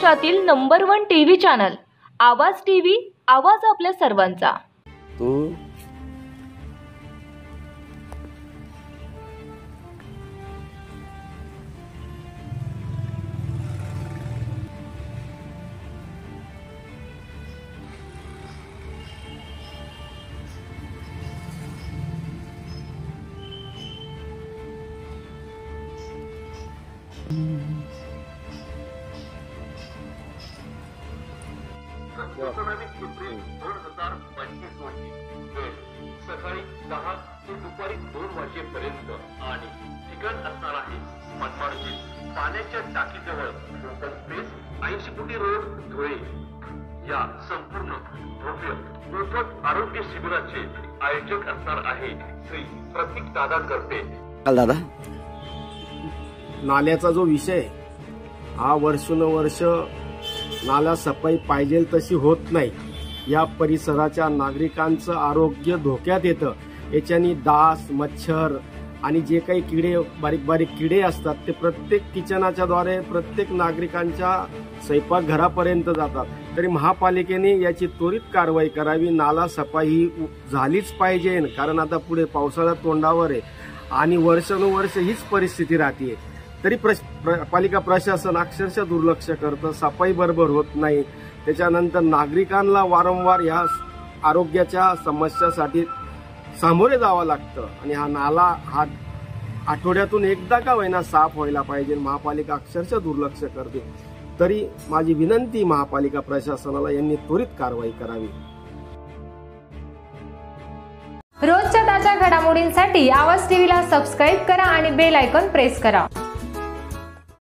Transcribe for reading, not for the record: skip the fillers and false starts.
महाराष्ट्रातील number 1 TV channel आवाज TV, आवाज आपल्या सर्वांचा। सकाळी 10 ते दुपारी 2 वाजेपर्यंत आणि ठिकाण असणार आहे मनमाडचे पाण्याच्या टाकीजवळ ओपन स्पेस 80 फुटी रोड धुळे। या संपूर्ण भव्य मोफत आरोग्य शिबिराचे आयोजक असणार आहे श्री प्रतीक दादा करपे। दादा, नाल्याचा जो विषय हा वर्षानुवर्ष नाला सफाई पाहिजे तशी होत नाही। या परिसराच्या नागरिकांचं आरोग्य धोक्यात येतं। याच्यानी डास, मच्छर आणि जे काही किडे, बारीक बारीक किडे असतात ते प्रत्येक किचनाच्या द्वारे प्रत्येक नागरिकांच्या स्वयंपाकघरापर्यंत जातात। तरी महापालिकेने याची त्वरित कारवाई करावी। नाला सफाई ही झालीच पाहिजे, कारण आता पुढे पावसाळ्यात तोंडावर आहे आणि वर्षानुवर्ष हीच परिस्थिती राहते। तरी पालिका प्रशासन अक्षरशः दुर्लक्ष करतं, सफाई बरोबर होत नाही। त्याच्यानंतर नागरिकांना वारंवार या आरोग्याच्या समस्यासाठी सामोरे जावं लागतं आणि हा नाला हा आठवड्यातून एकदा का होईना साफ व्हायला पाहिजे। महापालिका अक्षरशः दुर्लक्ष करते। तरी माझी विनंती महापालिका प्रशासनाला यांनी त्वरित कारवाई करावी। रोजच्या ताज्या घडामोडींसाठी आवाज टीव्हीला सबस्क्राईब करा आणि बेल आयकॉन प्रेस करा।